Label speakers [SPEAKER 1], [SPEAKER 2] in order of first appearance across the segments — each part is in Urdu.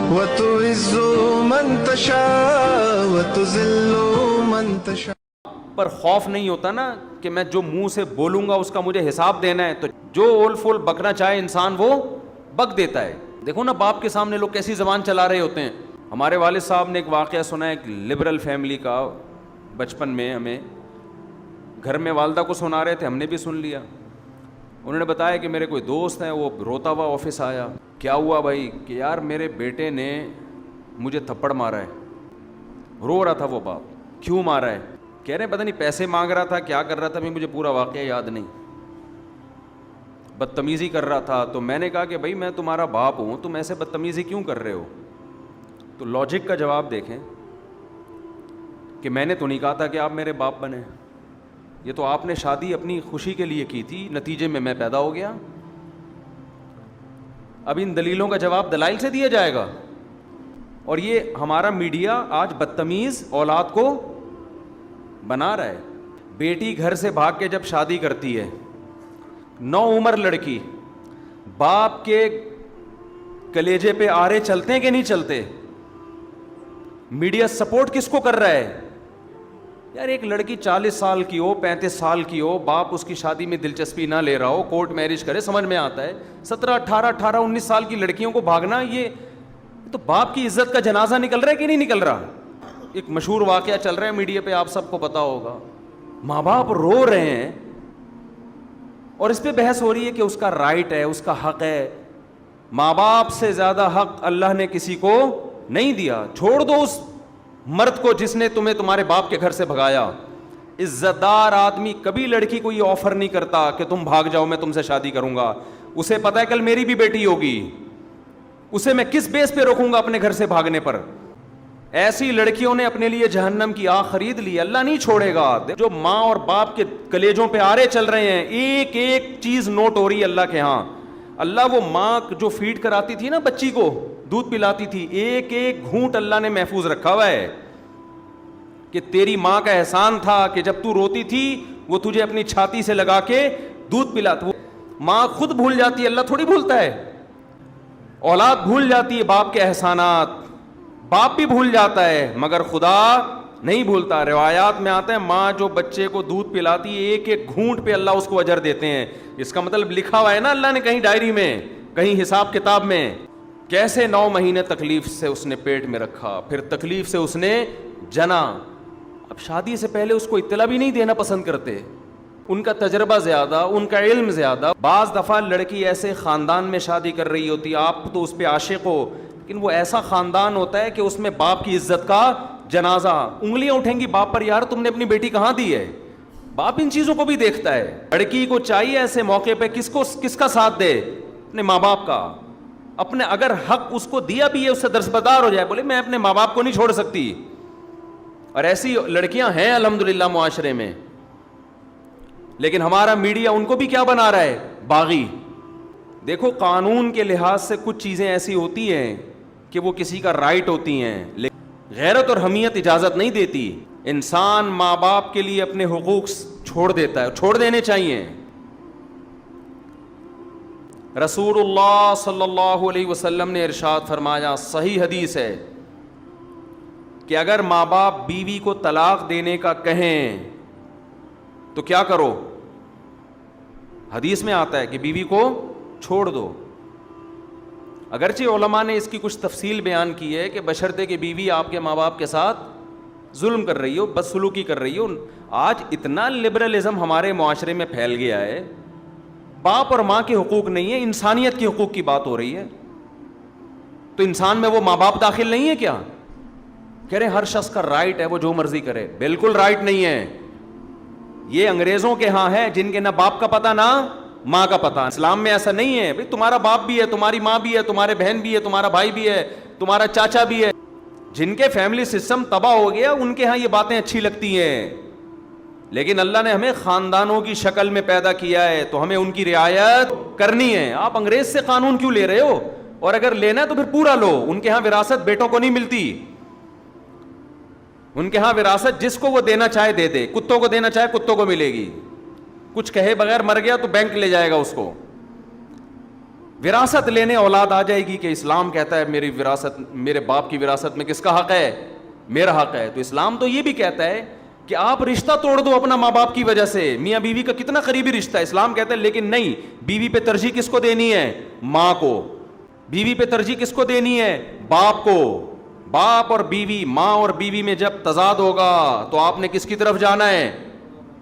[SPEAKER 1] وتعز من تشاء وتذل من تشاء.
[SPEAKER 2] پر خوف نہیں ہوتا نا کہ میں جو منہ سے بولوں گا اس کا مجھے حساب دینا ہے, تو جو اول فول بکنا چاہے انسان وہ بک دیتا ہے. دیکھو نا باپ کے سامنے لوگ کیسی زبان چلا رہے ہوتے ہیں. ہمارے والد صاحب نے ایک واقعہ سنا ہے, ایک لبرل فیملی کا, بچپن میں ہمیں گھر میں والدہ کو سنا رہے تھے, ہم نے بھی سن لیا. انہوں نے بتایا کہ میرے کوئی دوست ہیں, وہ روتا ہوا آفس آیا. کیا ہوا بھائی؟ کہ یار میرے بیٹے نے مجھے تھپڑ مارا ہے. رو رہا تھا وہ باپ. کیوں مارا ہے؟ کہہ رہے ہیں پتہ نہیں پیسے مانگ رہا تھا, کیا کر رہا تھا, مجھے پورا واقعہ یاد نہیں, بدتمیزی کر رہا تھا. تو میں نے کہا کہ بھائی میں تمہارا باپ ہوں, تم ایسے بدتمیزی کیوں کر رہے ہو؟ تو لاجک کا جواب دیکھیں کہ میں نے تو نہیں کہا تھا کہ آپ میرے باپ بنے, یہ تو آپ نے شادی اپنی خوشی کے لیے کی تھی, نتیجے میں پیدا ہو گیا. اب ان دلیلوں کا جواب دلائل سے دیا جائے گا. اور یہ ہمارا میڈیا آج بدتمیز اولاد کو بنا رہا ہے. بیٹی گھر سے بھاگ کے جب شادی کرتی ہے, 9 عمر لڑکی, باپ کے کلیجے پہ آرے چلتے ہیں کہ نہیں چلتے؟ میڈیا سپورٹ کس کو کر رہا ہے؟ یار ایک لڑکی 40 سال کی ہو, 35 سال کی ہو, باپ اس کی شادی میں دلچسپی نہ لے رہا ہو, کورٹ میرج کرے, سمجھ میں آتا ہے. 17, 18, 19 سال کی لڑکیوں کو بھاگنا, یہ تو باپ کی عزت کا جنازہ نکل رہا ہے کہ نہیں نکل رہا؟ ایک مشہور واقعہ چل رہا ہے میڈیا پہ, آپ سب کو پتا ہوگا. ماں باپ رو رہے ہیں اور اس پہ بحث ہو رہی ہے کہ اس کا رائٹ ہے, اس کا حق ہے. ماں باپ سے زیادہ حق اللہ نے کسی کو نہیں دیا. چھوڑ دو اس مرد کو جس نے تمہیں تمہارے باپ کے گھر سے بھگایا. عزت دار آدمی کبھی لڑکی کو یہ آفر نہیں کرتا کہ تم بھاگ جاؤ میں تم سے شادی کروں گا. اسے پتا ہے کل میری بھی بیٹی ہوگی, اسے میں کس بیس پہ روکوں گا اپنے گھر سے بھاگنے پر. ایسی لڑکیوں نے اپنے لیے جہنم کی آگ خرید لی. اللہ نہیں چھوڑے گا. جو ماں اور باپ کے کلیجوں پہ آرے چل رہے ہیں, ایک ایک چیز نوٹ ہو رہی ہے اللہ کے ہاں. اللہ وہ ماں جو فیڈ کراتی تھی نا بچی کو, دودھ پلاتی تھی, ایک ایک گھونٹ اللہ نے محفوظ رکھا ہوا ہے کہ تیری ماں کا احسان تھا کہ جب تو روتی تھی وہ تجھے اپنی چھاتی سے لگا کے دودھ پلاتی. ماں خود بھول جاتی ہے, اللہ تھوڑی بھولتا ہے. اولاد بھول جاتی ہے باپ کے احسانات, باپ بھی بھول جاتا ہے مگر خدا نہیں بھولتا. روایات میں آتا ہے ماں جو بچے کو دودھ پلاتی ہے ایک ایک گھونٹ پہ اللہ اس کو اجر دیتے ہیں. اس کا مطلب لکھا ہوا ہے نا اللہ نے کہیں ڈائری میں, کہیں حساب کتاب میں, کیسے 9 مہینے تکلیف سے اس نے پیٹ میں رکھا, پھر تکلیف سے اس نے جنا. اب شادی سے پہلے اس کو اطلاع بھی نہیں دینا پسند کرتے, ان کا تجربہ زیادہ, ان کا علم زیادہ. بعض دفعہ لڑکی ایسے خاندان میں شادی کر رہی ہوتی, آپ تو اس پہ عاشق ہو, لیکن وہ ایسا خاندان ہوتا ہے کہ اس میں باپ کی عزت کا جنازہ, انگلیاں اٹھیں گی باپ پر, یار تم نے اپنی بیٹی کہاں دی ہے. باپ ان چیزوں کو بھی دیکھتا ہے. لڑکی کو چاہیے ایسے موقع پہ کس کا ساتھ دے؟ اپنے ماں باپ کا. اپنے اگر حق اس کو دیا بھی ہے اس سے درسبدار ہو جائے, بولے میں اپنے ماں باپ کو نہیں چھوڑ سکتی. اور ایسی لڑکیاں ہیں الحمدللہ معاشرے میں, لیکن ہمارا میڈیا ان کو بھی کیا بنا رہا ہے؟ باغی. دیکھو قانون کے لحاظ سے کچھ چیزیں ایسی ہوتی ہیں کہ وہ کسی کا رائٹ ہوتی ہیں, لیکن غیرت اور حمیت اجازت نہیں دیتی. انسان ماں باپ کے لیے اپنے حقوق چھوڑ دیتا ہے, چھوڑ دینے چاہیے. رسول اللہ صلی اللہ علیہ وسلم نے ارشاد فرمایا, صحیح حدیث ہے, کہ اگر ماں باپ بیوی کو طلاق دینے کا کہیں تو کیا کرو؟ حدیث میں آتا ہے کہ بیوی کو چھوڑ دو. اگرچہ علماء نے اس کی کچھ تفصیل بیان کی ہے کہ بشرطے کہ بیوی آپ کے ماں باپ کے ساتھ ظلم کر رہی ہو, بدسلوکی کر رہی ہو. آج اتنا لبرلزم ہمارے معاشرے میں پھیل گیا ہے, باپ اور ماں کے حقوق نہیں ہے, انسانیت کے حقوق کی بات ہو رہی ہے. تو انسان میں وہ ماں باپ داخل نہیں ہے کیا؟ کہہ رہے ہر شخص کا رائٹ ہے وہ جو مرضی کرے. بالکل رائٹ نہیں ہے. یہ انگریزوں کے ہاں ہے جن کے نہ باپ کا پتہ نہ ماں کا پتہ. اسلام میں ایسا نہیں ہے بھائی تمہارا باپ بھی ہے, تمہاری ماں بھی ہے, تمہارے بہن بھی ہے, تمہارا بھائی بھی ہے, تمہارا چاچا بھی ہے. جن کے فیملی سسٹم تباہ ہو گیا ان کے ہاں یہ باتیں اچھی لگتی ہیں, لیکن اللہ نے ہمیں خاندانوں کی شکل میں پیدا کیا ہے تو ہمیں ان کی رعایت کرنی ہے. آپ انگریز سے قانون کیوں لے رہے ہو؟ اور اگر لینا ہے تو پھر پورا لو. ان کے ہاں وراثت بیٹوں کو نہیں ملتی, ان کے ہاں وراثت جس کو وہ دینا چاہے دے دے. کتوں کو دینا چاہے کتوں کو ملے گی, کچھ کہے بغیر مر گیا تو بینک لے جائے گا اس کو. وراثت لینے اولاد آ جائے گی کہ اسلام کہتا ہے میری وراثت، میرے باپ کی وراثت میں کس کا حق ہے؟ میرا حق ہے. تو اسلام تو یہ بھی کہتا ہے کہ آپ رشتہ توڑ دو اپنا ماں باپ کی وجہ سے. میاں بیوی کا کتنا قریبی رشتہ ہے، اسلام کہتا ہے لیکن نہیں، بیوی پہ ترجیح کس کو دینی ہے؟ ماں کو. بیوی پہ ترجیح کس کو دینی ہے؟ باپ کو. باپ اور بیوی، ماں اور بیوی میں جب تضاد ہوگا تو آپ نے کس کی طرف جانا ہے؟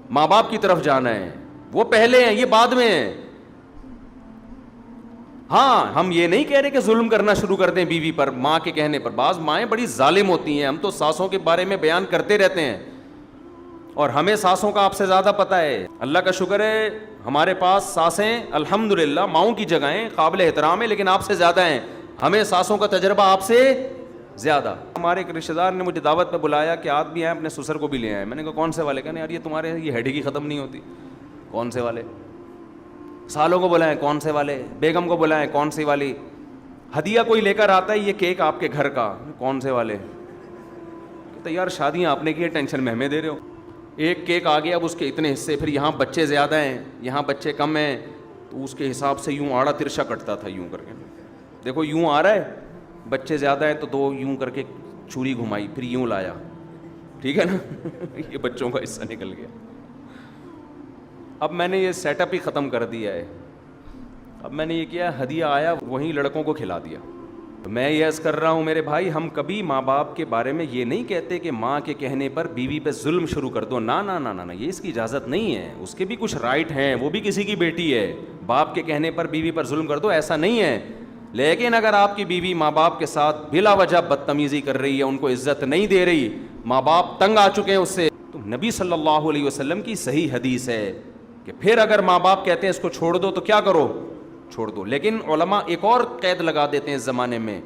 [SPEAKER 2] ماں باپ کی طرف جانا ہے. وہ پہلے ہیں، یہ بعد میں ہیں. ہاں ہم یہ نہیں کہہ رہے کہ ظلم کرنا شروع کر دیں بیوی پر ماں کے کہنے پر. بعض مائیں بڑی ظالم ہوتی ہیں، ہم تو ساسوں کے بارے میں بیان کرتے رہتے ہیں اور ہمیں ساسوں کا آپ سے زیادہ پتہ ہے. اللہ کا شکر ہے ہمارے پاس ساسیں الحمدللہ ماؤں کی جگہیں قابل احترام ہیں، لیکن آپ سے زیادہ ہیں. ہمیں ساسوں کا تجربہ آپ سے زیادہ. ہمارے ایک رشتہ دار نے مجھے دعوت پہ بلایا کہ آپ بھی آئے، اپنے سسر کو بھی لے آئے. میں نے کہا کون سے والے؟ کہنے یار یہ تمہارے یہ ہیڈی کی ختم نہیں ہوتی. کون سے والے؟ سالوں کو بلائیں کون سے والے، بیگم کو بلائیں کون سی والی، ہدیہ کوئی لے کر آتا ہے یہ کیک آپ کے گھر کا کون سے والے. کہتا یار شادیاں آپ نے کی ہے، ٹینشن میں ہمیں دے رہے ہو. ایک کیک آ گیا اب اس کے اتنے حصے، پھر یہاں بچے زیادہ ہیں یہاں بچے کم ہیں، تو اس کے حساب سے یوں آڑا ترشا کٹتا تھا یوں کر کے. دیکھو یوں آ رہا ہے، بچے زیادہ ہیں تو دو یوں کر کے چوری گھمائی، پھر یوں لایا، ٹھیک ہے نا. یہ بچوں کا حصہ نکل گیا. اب میں نے یہ سیٹ اپ ہی ختم کر دیا ہے. اب میں نے یہ کیا، ہدیہ آیا وہیں لڑکوں کو کھلا دیا. تو میں یہ عرض کر رہا ہوں میرے بھائی، ہم کبھی ماں باپ کے بارے میں یہ نہیں کہتے کہ ماں کے کہنے پر بیوی پہ ظلم شروع کر دو. نا نا نا نا، یہ اس کی اجازت نہیں ہے. اس کے بھی کچھ رائٹ ہیں، وہ بھی کسی کی بیٹی ہے. باپ کے کہنے پر بیوی پر ظلم کر دو ایسا نہیں ہے. لیکن اگر آپ کی بیوی ماں باپ کے ساتھ بلا وجہ بدتمیزی کر رہی ہے، ان کو عزت نہیں دے رہی، ماں باپ تنگ آ چکے ہیں اس سے، تو نبی صلی اللہ علیہ وسلم کی صحیح حدیث ہے کہ پھر اگر ماں باپ کہتے ہیں اس کو چھوڑ دو تو کیا کرو؟ چھوڑ دو. لیکن علماء ایک اور قید لگا دیتے ہیں اس زمانے میں،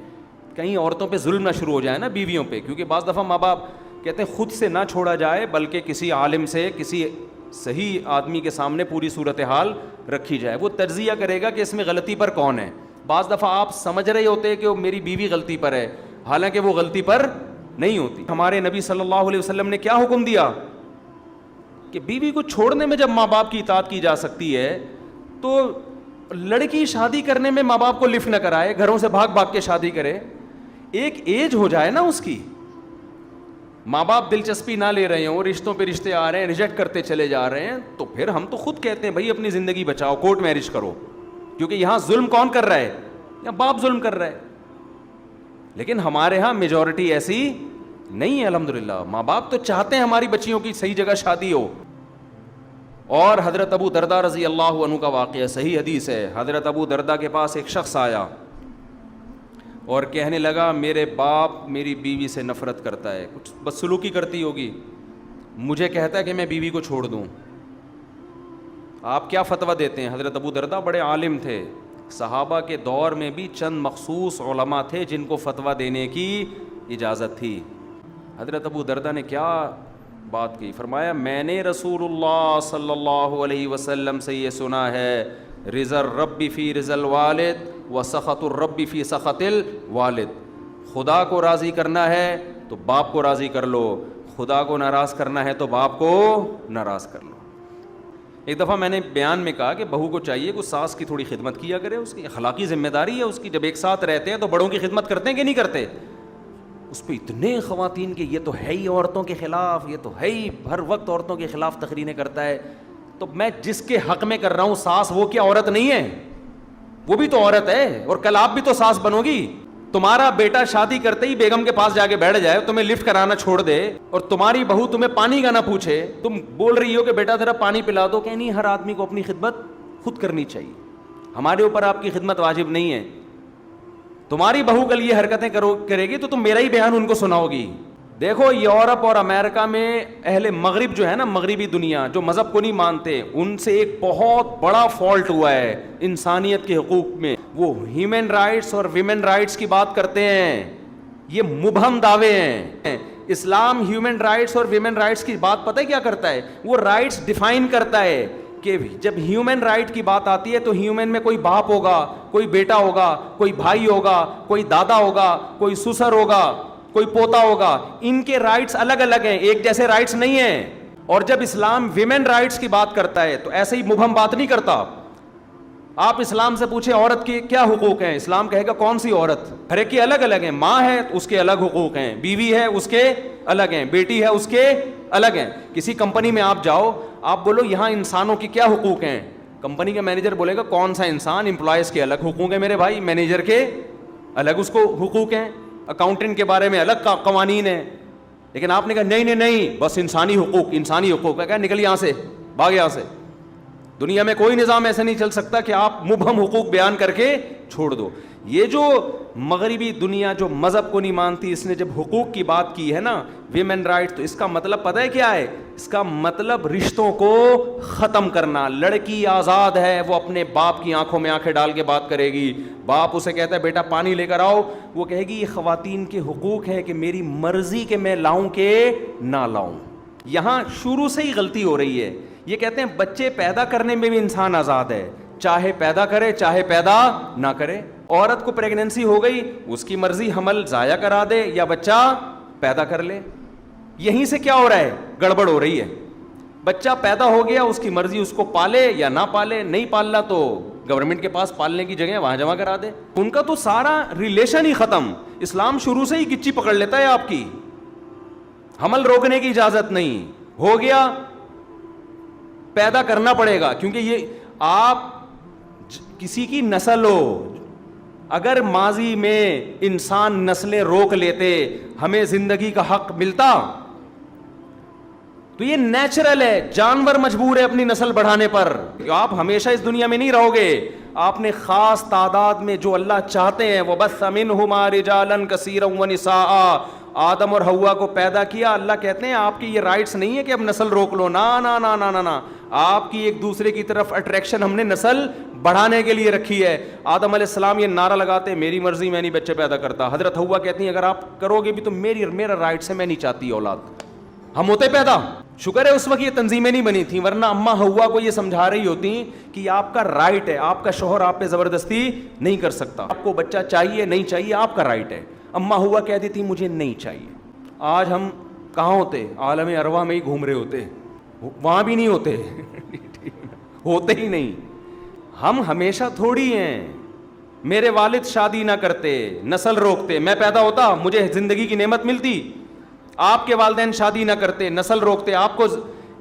[SPEAKER 2] کہیں عورتوں پہ ظلم نہ شروع ہو جائے نا بیویوں پہ. کیونکہ بعض دفعہ ماں باپ کہتے ہیں خود سے نہ چھوڑا جائے بلکہ کسی عالم سے، کسی صحیح آدمی کے سامنے پوری صورتحال رکھی جائے، وہ تجزیہ کرے گا کہ اس میں غلطی پر کون ہے. بعض دفعہ آپ سمجھ رہے ہوتے کہ وہ میری بیوی غلطی پر ہے، حالانکہ وہ غلطی پر نہیں ہوتی. ہمارے نبی صلی اللہ علیہ وسلم نے کیا حکم دیا کہ بیوی کو چھوڑنے میں جب ماں باپ کی اطاعت کی جا سکتی ہے تو لڑکی شادی کرنے میں ماں باپ کو لفٹ نہ کرائے، گھروں سے بھاگ بھاگ کے شادی کرے. ایک ایج ہو جائے نا اس کی، ماں باپ دلچسپی نہ لے رہے ہوں، رشتوں پہ رشتے آ رہے ہیں، ریجیکٹ کرتے چلے جا رہے ہیں، تو پھر ہم تو خود کہتے ہیں بھائی اپنی زندگی بچاؤ، کورٹ میرج کرو. کیونکہ یہاں ظلم کون کر رہا ہے؟ یا باپ ظلم کر رہا ہے. لیکن ہمارے ہاں میجورٹی ایسی نہیں ہے الحمدللہ. ماں باپ تو چاہتے ہیں ہماری بچیوں کی صحیح جگہ شادی ہو. اور حضرت ابو دردہ رضی اللہ عنہ کا واقعہ صحیح حدیث ہے. حضرت ابو دردہ کے پاس ایک شخص آیا اور کہنے لگا میرے باپ میری بیوی سے نفرت کرتا ہے، کچھ بدسلوکی کرتی ہوگی، مجھے کہتا ہے کہ میں بیوی کو چھوڑ دوں. آپ کیا فتویٰ دیتے ہیں؟ حضرت ابو دردہ بڑے عالم تھے، صحابہ کے دور میں بھی چند مخصوص علماء تھے جن کو فتویٰ دینے کی اجازت تھی. حضرت ابو دردہ نے کیا بات کی؟ فرمایا میں نے رسول اللہ صلی اللہ علیہ وسلم سے یہ سنا ہے، رضا الرب فی رضا الوالد و سخط الرب فی سخط الوالد. خدا کو راضی کرنا ہے تو باپ کو راضی کر لو، خدا کو ناراض کرنا ہے تو باپ کو ناراض کر لو. ایک دفعہ میں نے بیان میں کہا کہ بہو کو چاہیے کہ ساس کی تھوڑی خدمت کیا کرے، اس کی اخلاقی ذمہ داری ہے اس کی. جب ایک ساتھ رہتے ہیں تو بڑوں کی خدمت کرتے ہیں کہ نہیں کرتے؟ اس پہ اتنے خواتین کہ یہ تو ہے ہی عورتوں کے خلاف، یہ تو ہے ہی ہر وقت عورتوں کے خلاف تقریریں کرتا ہے. تو میں جس کے حق میں کر رہا ہوں ساس، وہ کیا عورت نہیں ہے؟ وہ بھی تو عورت ہے، اور کل آپ بھی تو ساس بنو گی. تمہارا بیٹا شادی کرتے ہی بیگم کے پاس جا کے بیٹھ جائے، تمہیں لفٹ کرانا چھوڑ دے، اور تمہاری بہو تمہیں پانی کا نہ پوچھے، تم بول رہی ہو کہ بیٹا ذرا پانی پلا دو، کہ نہیں ہر آدمی کو اپنی خدمت خود کرنی چاہیے، ہمارے اوپر آپ کی خدمت واجب نہیں ہے. تمہاری بہو کل یہ حرکتیں کرے گی تو تم میرا ہی بیان ان کو سناؤ گی. دیکھو یورپ اور امریکہ میں اہل مغرب جو ہے نا، مغربی دنیا جو مذہب کو نہیں مانتے، ان سے ایک بہت بڑا فالٹ ہوا ہے انسانیت کے حقوق میں. وہ ہیومن رائٹس اور ویمن رائٹس کی بات کرتے ہیں، یہ مبہم دعوے ہیں. اسلام ہیومن رائٹس اور ویمن رائٹس کی بات پتہ ہے کیا کرتا ہے؟ وہ رائٹس ڈیفائن کرتا ہے کہ جب ہیومن رائٹ کی بات آتی ہے تو ہیومن میں کوئی باپ ہوگا، کوئی بیٹا ہوگا، کوئی بھائی ہوگا، کوئی دادا ہوگا، کوئی سسر ہوگا، کوئی پوتا ہوگا. ان کے رائٹس الگ الگ ہیں، ایک جیسے رائٹس نہیں ہیں. اور جب اسلام ویمن رائٹس کی بات کرتا ہے تو ایسے ہی مبہم بات نہیں کرتا. آپ اسلام سے پوچھیں عورت کے کیا حقوق ہیں, اسلام کہے گا کون سی عورت, ہر ایک کے الگ الگ ہیں. ماں ہے اس کے الگ حقوق ہیں, بیوی ہے اس کے الگ ہیں, بیٹی ہے اس کے الگ ہیں. کسی کمپنی میں آپ جاؤ, آپ بولو یہاں انسانوں کے کیا حقوق ہیں, کمپنی کا مینیجر بولے گا کون سا انسان, امپلائز کے الگ حقوق ہیں میرے بھائی, مینیجر کے الگ اس کو حقوق ہیں, اکاؤنٹنٹ کے بارے میں الگ قوانین ہیں. لیکن آپ نے کہا نہیں نہیں نہیں, بس انسانی حقوق, انسانی حقوق ہے, کہا نکل یہاں سے, بھاگ یہاں سے. دنیا میں کوئی نظام ایسا نہیں چل سکتا کہ آپ مبہم حقوق بیان کر کے چھوڑ دو. یہ جو مغربی دنیا جو مذہب کو نہیں مانتی, اس نے جب حقوق کی بات کی ہے نا, ویمن رائٹ, تو اس کا مطلب پتہ ہے کیا ہے, اس کا مطلب رشتوں کو ختم کرنا. لڑکی آزاد ہے, وہ اپنے باپ کی آنکھوں میں آنکھیں ڈال کے بات کرے گی. باپ اسے کہتا ہے بیٹا پانی لے کر آؤ, وہ کہے گی یہ خواتین کے حقوق ہے کہ میری مرضی کہ میں لاؤں کہ نہ لاؤں. یہاں شروع سے ہی غلطی ہو رہی ہے. یہ کہتے ہیں بچے پیدا کرنے میں بھی انسان آزاد ہے, چاہے پیدا کرے چاہے پیدا نہ کرے. عورت کو پریگننسی ہو گئی, اس کی مرضی حمل ضائع کرا دے یا بچہ پیدا کر لے. یہیں سے کیا ہو رہا ہے, گڑبڑ ہو رہی ہے. بچہ پیدا ہو گیا, اس کی مرضی اس کو پالے یا نہ پالے, نہیں پالنا تو گورنمنٹ کے پاس پالنے کی جگہ وہاں جمع کرا دے. ان کا تو سارا ریلیشن ہی ختم. اسلام شروع سے ہی گچی پکڑ لیتا ہے آپ کی, حمل روکنے کی اجازت نہیں. ہو گیا پیدا کرنا پڑے گا, کیونکہ یہ آپ کسی کی نسل ہو. اگر ماضی میں انسان نسلیں روک لیتے, ہمیں زندگی کا حق ملتا, تو یہ نیچرل ہے. جانور مجبور ہے اپنی نسل بڑھانے پر. آپ ہمیشہ اس دنیا میں نہیں رہو گے. آپ نے خاص تعداد میں جو اللہ چاہتے ہیں, وَبَثَّ مِنْهُمَا رِجَالًا كَثِيرًا وَنِسَاءً, آدم اور حوا کو پیدا کیا. اللہ کہتے ہیں آپ کی یہ رائٹس نہیں ہے کہ اب نسل روک لو, نا نا نا نا نا, آپ کی ایک دوسرے کی طرف اٹریکشن ہم نے نسل بڑھانے کے لیے رکھی ہے. آدم علیہ السلام یہ نعرہ لگاتے میری مرضی, میں نہیں بچے پیدا کرتا. حضرت حوا کہتی ہیں اگر آپ کرو گے بھی تو میرا رائٹس ہے, میں نہیں چاہتی اولاد. ہم ہوتے پیدا. شکر ہے اس وقت یہ تنظیمیں نہیں بنی تھیں, ورنہ اماں حوا کو یہ سمجھا رہی ہوتی کہ آپ کا رائٹ ہے, آپ کا شوہر آپ پہ زبردستی نہیں کر سکتا. آپ کو بچہ چاہیے نہیں چاہیے آپ کا رائٹ ہے. اماں حوا کہہ دیتی مجھے نہیں چاہیے. آج ہم کہاں ہوتے, عالم ارواح میں ہی گھوم رہے ہوتے, وہاں بھی نہیں ہوتے ہوتے ہی نہیں. ہم ہمیشہ تھوڑی ہیں. میرے والد شادی نہ کرتے, نسل روکتے, میں پیدا ہوتا, مجھے زندگی کی نعمت ملتی. آپ کے والدین شادی نہ کرتے, نسل روکتے, آپ کو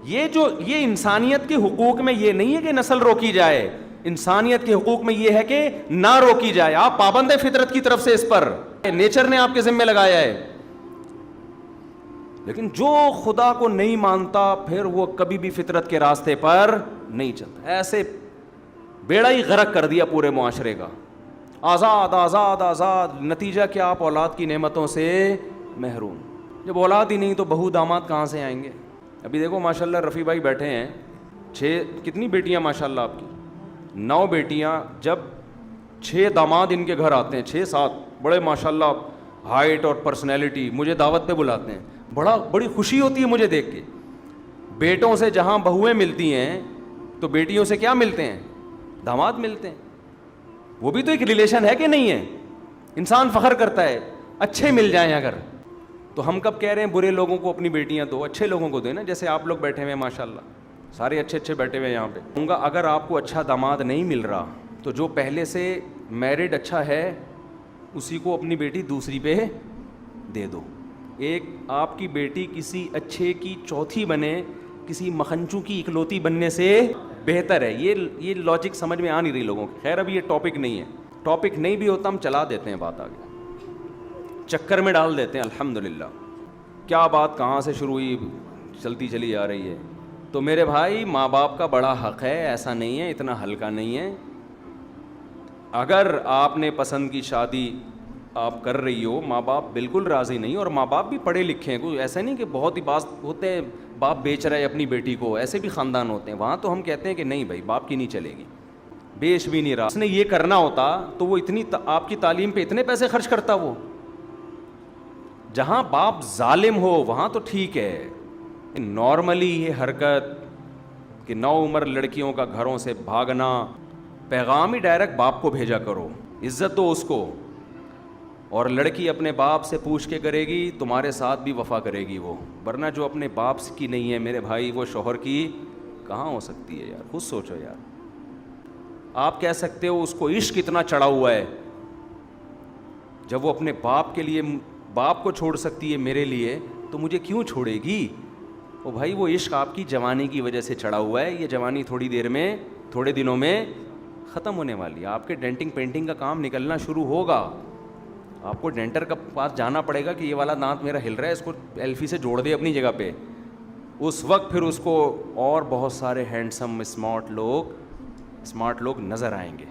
[SPEAKER 2] یہ انسانیت کے حقوق میں یہ نہیں ہے کہ نسل روکی جائے. انسانیت کے حقوق میں یہ ہے کہ نہ روکی جائے. آپ پابند ہیں فطرت کی طرف سے, اس پر نیچر نے آپ کے ذمہ لگایا ہے. لیکن جو خدا کو نہیں مانتا پھر وہ کبھی بھی فطرت کے راستے پر نہیں چلتا. ایسے بیڑا ہی غرق کر دیا پورے معاشرے کا. آزاد آزاد آزاد, نتیجہ کیا, آپ اولاد کی نعمتوں سے محروم. جب اولاد ہی نہیں تو بہو داماد کہاں سے آئیں گے. ابھی دیکھو ماشاءاللہ رفیع بھائی بیٹھے ہیں, 6 کتنی بیٹیاں ماشاءاللہ آپ کی, 9 بیٹیاں. جب 6 داماد ان کے گھر آتے ہیں, 6-7 بڑے ماشاءاللہ ہائٹ اور پرسنالٹی, مجھے دعوت پہ بلاتے ہیں, بڑی خوشی ہوتی ہے مجھے دیکھ کے. بیٹوں سے جہاں بہویں ملتی ہیں تو بیٹیوں سے کیا ملتے ہیں, داماد ملتے ہیں. وہ بھی تو ایک ریلیشن ہے کہ نہیں ہے. انسان فخر کرتا ہے اچھے مل جائیں اگر, تو ہم کب کہہ رہے ہیں برے لوگوں کو اپنی بیٹیاں دو, اچھے لوگوں کو دیں نا. جیسے آپ لوگ بیٹھے ہوئے ہیں ماشاءاللہ, سارے اچھے بیٹھے ہوئے یہاں پہ. کہوں گا اگر آپ کو اچھا داماد نہیں مل رہا تو جو پہلے سے میرڈ اچھا ہے اسی کو اپنی بیٹی دوسری پہ دے دو. ایک آپ کی بیٹی کسی اچھے کی چوتھی بنے کسی مکھنچو کی اکلوتی بننے سے بہتر ہے. یہ لاجک سمجھ میں آ نہیں رہی لوگوں کی. خیر اب یہ ٹاپک نہیں ہے, ٹاپک نہیں بھی ہوتا ہم چلا دیتے ہیں بات, آگے چکر میں ڈال دیتے ہیں. الحمدللہ کیا بات کہاں سے شروع ہوئی, چلتی چلی آ رہی ہے. تو میرے بھائی ماں باپ کا بڑا حق ہے, ایسا نہیں ہے, اتنا ہلکا نہیں ہے. اگر آپ نے پسند کی شادی آپ کر رہی ہو, ماں باپ بالکل راضی نہیں, اور ماں باپ بھی پڑھے لکھے ہیں, کوئی ایسا نہیں کہ بہت ہی بات ہوتے ہیں باپ بیچ رہا ہے اپنی بیٹی کو, ایسے بھی خاندان ہوتے ہیں. وہاں تو ہم کہتے ہیں کہ نہیں بھائی باپ کی نہیں چلے گی, بیچ بھی نہیں رہا. اس نے یہ کرنا ہوتا تو وہ اتنی آپ کی تعلیم پہ اتنے پیسے خرچ کرتا. وہ جہاں باپ ظالم ہو وہاں تو ٹھیک ہے. نارملی یہ حرکت کہ نو عمر لڑکیوں کا گھروں سے بھاگنا, پیغام ہی ڈائریکٹ باپ کو بھیجا کرو, عزت دو اس کو. اور لڑکی اپنے باپ سے پوچھ کے کرے گی تمہارے ساتھ بھی وفا کرے گی وہ, ورنہ جو اپنے باپ کی نہیں ہے میرے بھائی وہ شوہر کی کہاں ہو سکتی ہے یار. خود سوچو یار. آپ کہہ سکتے ہو اس کو عشق اتنا چڑھا ہوا ہے, جب وہ اپنے باپ کے لیے باپ کو چھوڑ سکتی ہے میرے لیے, تو مجھے کیوں چھوڑے گی؟ او بھائی وہ عشق آپ کی جوانی کی وجہ سے چڑھا ہوا ہے, یہ جوانی تھوڑی دیر میں, تھوڑے دنوں میں ختم ہونے والی ہے. آپ کے ڈینٹنگ پینٹنگ کا کام نکلنا شروع ہوگا, آپ کو ڈینٹر کے پاس جانا پڑے گا کہ یہ والا دانت میرا ہل رہا ہے, اس کو ایلفی سے جوڑ دے اپنی جگہ پہ. اس وقت پھر اس کو اور بہت سارے ہینڈسم اسمارٹ لوگ نظر آئیں گے.